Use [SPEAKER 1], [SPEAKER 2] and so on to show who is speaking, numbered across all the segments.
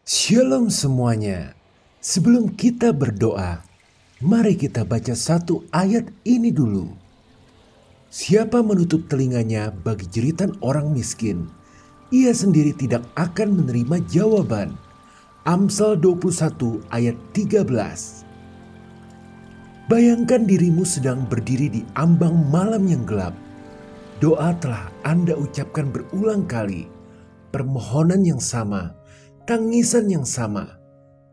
[SPEAKER 1] Shalom semuanya. Sebelum kita berdoa, mari kita baca satu ayat ini dulu. Siapa menutup telinganya bagi jeritan orang miskin, ia sendiri tidak akan menerima jawaban. Amsal 21 ayat 13. Bayangkan dirimu sedang berdiri di ambang malam yang gelap. Doa telah Anda ucapkan berulang kali. Permohonan yang sama, tangisan yang sama.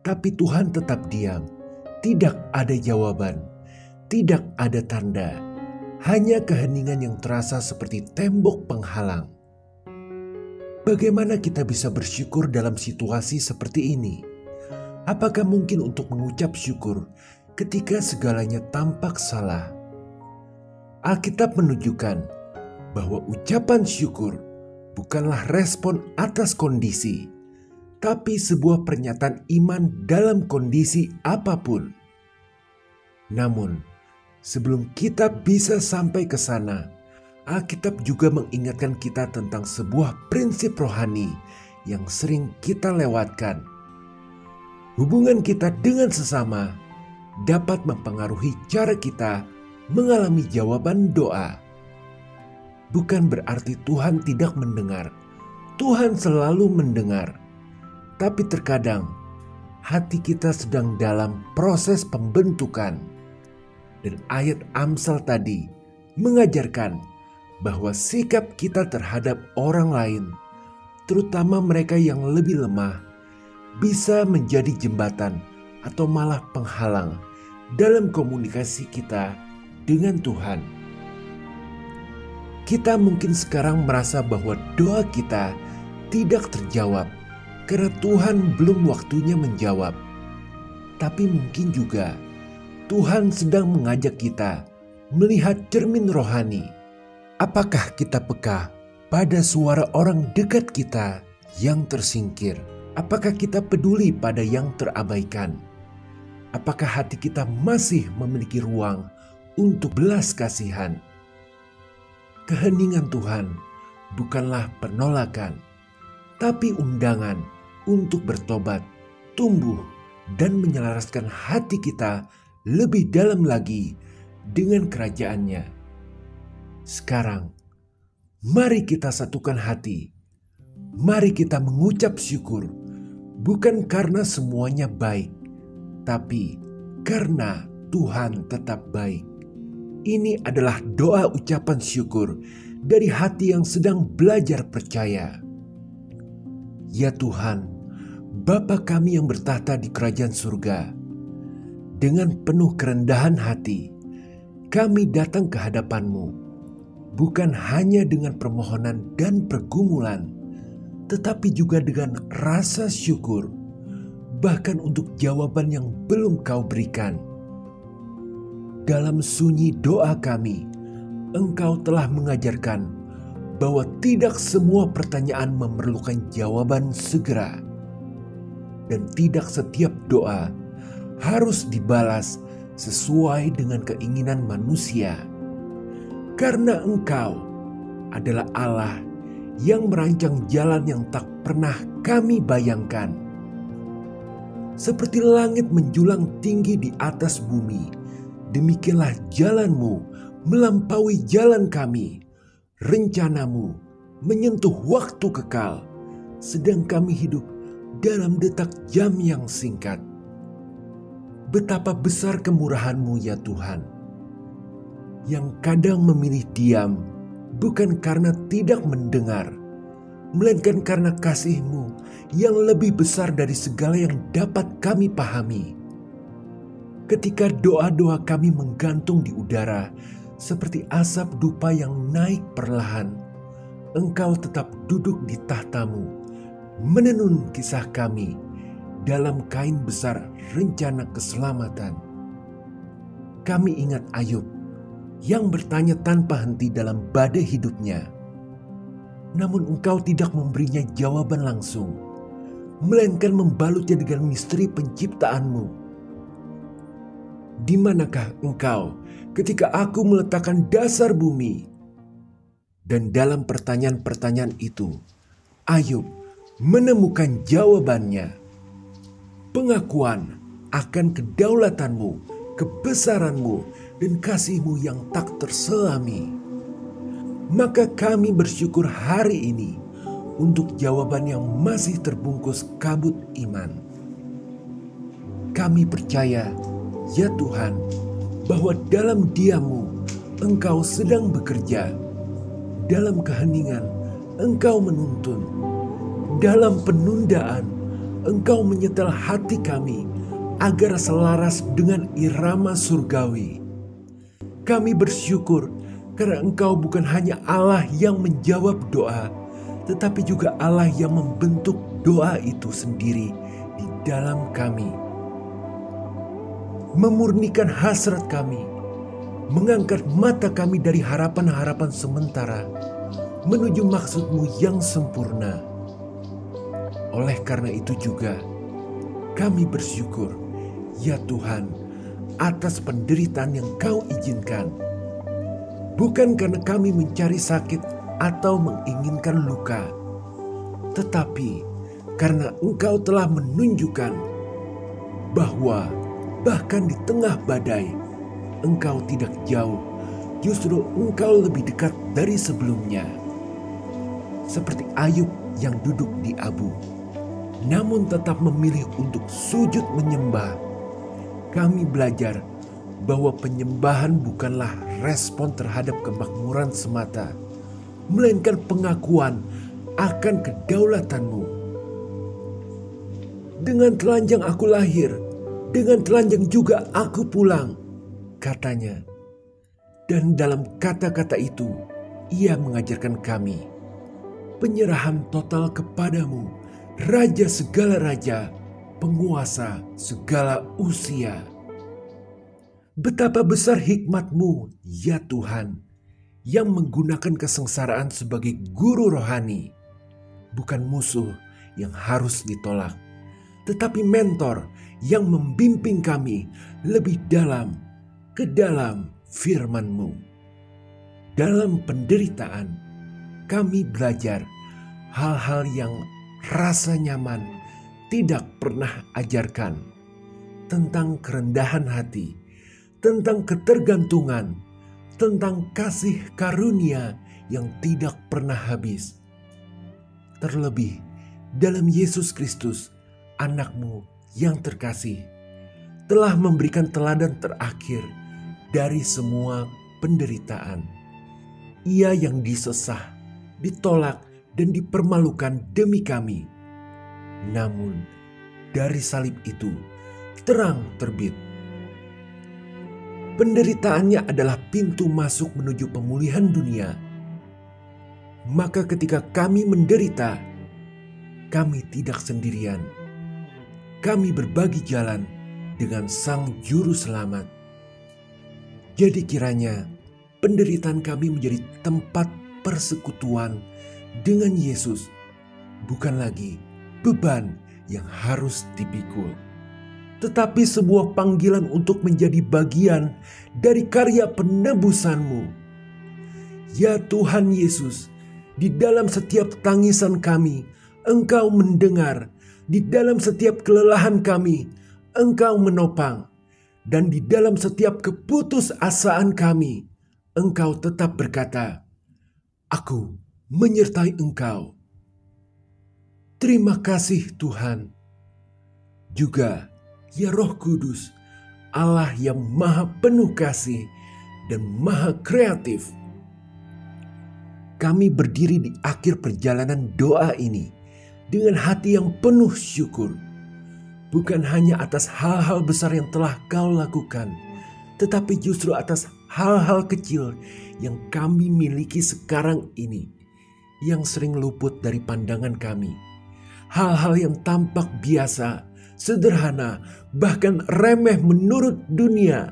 [SPEAKER 1] Tapi Tuhan tetap diam. Tidak ada jawaban. Tidak ada tanda. Hanya keheningan yang terasa seperti tembok penghalang. Bagaimana kita bisa bersyukur dalam situasi seperti ini? Apakah mungkin untuk mengucap syukur ketika segalanya tampak salah? Alkitab menunjukkan bahwa ucapan syukur bukanlah respon atas kondisi, tapi sebuah pernyataan iman dalam kondisi apapun. Namun, sebelum kita bisa sampai ke sana, Alkitab juga mengingatkan kita tentang sebuah prinsip rohani yang sering kita lewatkan. Hubungan kita dengan sesama dapat mempengaruhi cara kita mengalami jawaban doa. Bukan berarti Tuhan tidak mendengar. Tuhan selalu mendengar. Tapi terkadang hati kita sedang dalam proses pembentukan. Dan ayat Amsal tadi mengajarkan bahwa sikap kita terhadap orang lain, terutama mereka yang lebih lemah, bisa menjadi jembatan atau malah penghalang dalam komunikasi kita dengan Tuhan. Kita mungkin sekarang merasa bahwa doa kita tidak terjawab karena Tuhan belum waktunya menjawab. Tapi mungkin juga Tuhan sedang mengajak kita melihat cermin rohani. Apakah kita peka pada suara orang dekat kita yang tersingkir? Apakah kita peduli pada yang terabaikan? Apakah hati kita masih memiliki ruang untuk belas kasihan? Keheningan Tuhan bukanlah penolakan, tapi undangan untuk bertobat, tumbuh, dan menyelaraskan hati kita lebih dalam lagi dengan kerajaan-Nya. Sekarang, mari kita satukan hati. Mari kita mengucap syukur, bukan karena semuanya baik, tapi karena Tuhan tetap baik. Ini adalah doa ucapan syukur dari hati yang sedang belajar percaya. Ya Tuhan, Bapa kami yang bertahta di kerajaan surga, dengan penuh kerendahan hati, kami datang ke hadapan-Mu, bukan hanya dengan permohonan dan pergumulan, tetapi juga dengan rasa syukur, bahkan untuk jawaban yang belum Kau berikan. Dalam sunyi doa kami, Engkau telah mengajarkan bahwa tidak semua pertanyaan memerlukan jawaban segera. Dan tidak setiap doa harus dibalas sesuai dengan keinginan manusia. Karena Engkau adalah Allah yang merancang jalan yang tak pernah kami bayangkan. Seperti langit menjulang tinggi di atas bumi, demikianlah jalan-Mu melampaui jalan kami. Rencana-Mu menyentuh waktu kekal, sedang kami hidup dalam detak jam yang singkat. Betapa besar kemurahan-Mu ya Tuhan, yang kadang memilih diam bukan karena tidak mendengar, melainkan karena kasih-Mu yang lebih besar dari segala yang dapat kami pahami. Ketika doa-doa kami menggantung di udara seperti asap dupa yang naik perlahan, Engkau tetap duduk di tahta-Mu, menenun kisah kami dalam kain besar rencana keselamatan. Kami ingat Ayub yang bertanya tanpa henti dalam badai hidupnya. Namun Engkau tidak memberinya jawaban langsung, melainkan membalutnya dengan misteri penciptaan-Mu. Di manakah Engkau ketika aku meletakkan dasar bumi? Dan dalam pertanyaan-pertanyaan itu, Ayub menemukan jawabannya. pengakuan akan kedaulatanmu, kebesaranmu, dan kasih-Mu yang tak terselami. Maka kami bersyukur hari ini untuk jawaban yang masih terbungkus kabut iman. Kami percaya, ya Tuhan, bahwa dalam diam-Mu Engkau sedang bekerja. Dalam keheningan Engkau menuntun. Dalam penundaan Engkau menyetel hati kami agar selaras dengan irama surgawi. Kami bersyukur karena Engkau bukan hanya Allah yang menjawab doa, tetapi juga Allah yang membentuk doa itu sendiri di dalam kami. Memurnikan hasrat kami, mengangkat mata kami dari harapan-harapan sementara menuju maksud-Mu yang sempurna. Oleh karena itu juga kami bersyukur, ya Tuhan, atas penderitaan yang Kau izinkan. Bukan karena kami mencari sakit atau menginginkan luka, tetapi karena Engkau telah menunjukkan bahwa bahkan di tengah badai Engkau tidak jauh, justru Engkau lebih dekat dari sebelumnya. Seperti Ayub yang duduk di abu, namun tetap memilih untuk sujud menyembah. Kami belajar bahwa penyembahan bukanlah respon terhadap kemakmuran semata, melainkan pengakuan akan kedaulatan-Mu. Dengan telanjang aku lahir, dengan telanjang juga aku pulang, katanya. Dan dalam kata-kata itu, Ia mengajarkan kami penyerahan total kepadamu, Raja segala raja, penguasa segala usia. Betapa besar hikmat-Mu, ya Tuhan, yang menggunakan kesengsaraan sebagai guru rohani, bukan musuh yang harus ditolak, tetapi mentor yang membimbing kami lebih dalam ke dalam firman-Mu. Dalam penderitaan, kami belajar hal-hal yang rasa nyaman tidak pernah ajarkan, tentang kerendahan hati, tentang ketergantungan, tentang kasih karunia yang tidak pernah habis. Terlebih dalam Yesus Kristus, anak-Mu yang terkasih, telah memberikan teladan terakhir dari semua penderitaan. Ia yang disesah, ditolak, dan dipermalukan demi kami. Namun dari salib itu terang terbit. Penderitaannya adalah pintu masuk menuju pemulihan dunia. Maka ketika kami menderita, kami tidak sendirian. Kami berbagi jalan dengan Sang Juru Selamat. Jadi kiranya penderitaan kami menjadi tempat persekutuan dengan Yesus, bukan lagi beban yang harus dipikul, tetapi sebuah panggilan untuk menjadi bagian dari karya penebusan-Mu. Ya Tuhan Yesus, di dalam setiap tangisan kami, Engkau mendengar. Di dalam setiap kelelahan kami, Engkau menopang. Dan di dalam setiap keputusasaan kami, Engkau tetap berkata, "Aku menyertai engkau." Terima kasih Tuhan. Juga ya Roh Kudus, Allah yang maha penuh kasih dan maha kreatif. Kami berdiri di akhir perjalanan doa ini dengan hati yang penuh syukur. Bukan hanya atas hal-hal besar yang telah Kau lakukan, tetapi justru atas hal-hal kecil yang kami miliki sekarang ini, yang sering luput dari pandangan kami. Hal-hal yang tampak biasa, sederhana, bahkan remeh menurut dunia.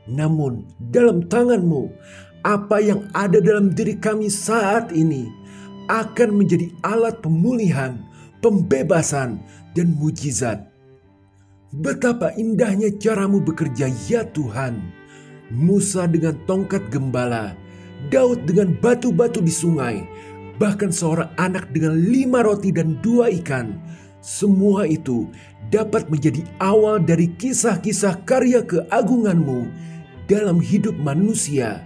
[SPEAKER 1] Namun dalam tangan-Mu, apa yang ada dalam diri kami saat ini akan menjadi alat pemulihan, pembebasan, dan mujizat. Betapa indahnya cara-Mu bekerja, ya Tuhan. Musa dengan tongkat gembala, Daud dengan batu-batu di sungai, bahkan seorang anak dengan 5 roti dan 2 ikan. Semua itu dapat menjadi awal dari kisah-kisah karya keagungan-Mu dalam hidup manusia.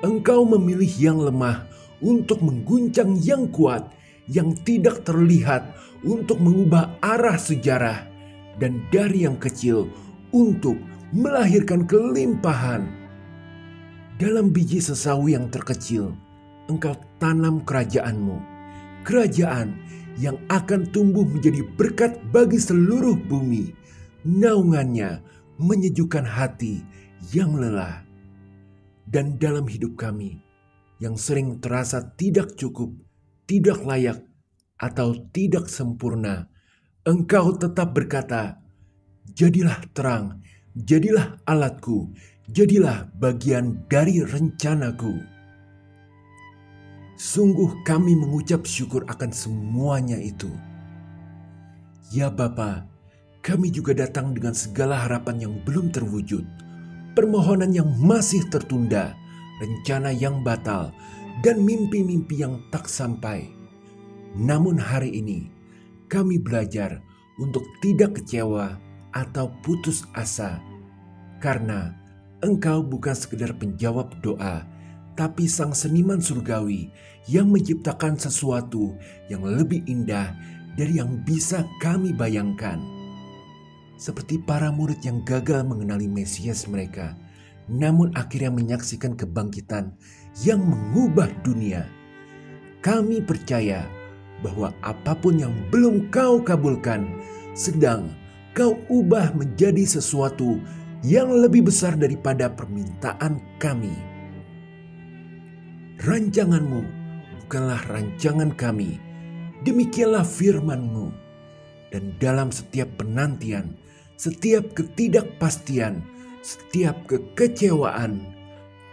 [SPEAKER 1] Engkau memilih yang lemah untuk mengguncang yang kuat, yang tidak terlihat untuk mengubah arah sejarah, dan dari yang kecil untuk melahirkan kelimpahan. Dalam biji sesawi yang terkecil, Engkau tanam kerajaan-Mu, kerajaan yang akan tumbuh menjadi berkat bagi seluruh bumi. Naungannya menyejukkan hati yang lelah. Dan dalam hidup kami yang sering terasa tidak cukup, tidak layak, atau tidak sempurna, Engkau tetap berkata, "Jadilah terang, jadilah alatku, jadilah bagian dari rencanaku." Sungguh kami mengucap syukur akan semuanya itu. Ya Bapa, kami juga datang dengan segala harapan yang belum terwujud, permohonan yang masih tertunda, rencana yang batal, dan mimpi-mimpi yang tak sampai. Namun hari ini, kami belajar untuk tidak kecewa atau putus asa, karena Engkau bukan sekedar penjawab doa, tapi Sang Seniman Surgawi yang menciptakan sesuatu yang lebih indah dari yang bisa kami bayangkan. Seperti para murid yang gagal mengenali Mesias mereka, namun akhirnya menyaksikan kebangkitan yang mengubah dunia. Kami percaya bahwa apapun yang belum Kau kabulkan, sedang Kau ubah menjadi sesuatu yang lebih besar daripada permintaan kami. Rancangan-Mu bukanlah rancangan kami, demikianlah firman-Mu. Dan dalam setiap penantian, setiap ketidakpastian, setiap kekecewaan,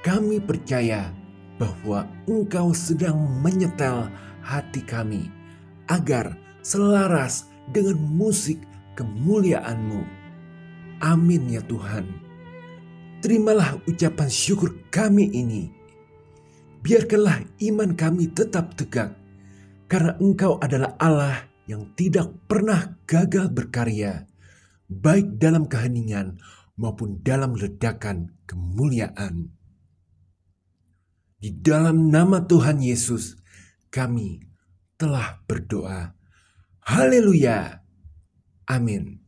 [SPEAKER 1] kami percaya bahwa Engkau sedang menyetel hati kami agar selaras dengan musik kemuliaan-Mu. Amin ya Tuhan. Terimalah ucapan syukur kami ini. Biarkanlah iman kami tetap tegak, karena Engkau adalah Allah yang tidak pernah gagal berkarya, baik dalam keheningan maupun dalam ledakan kemuliaan. Di dalam nama Tuhan Yesus, kami telah berdoa. Haleluya. Amin.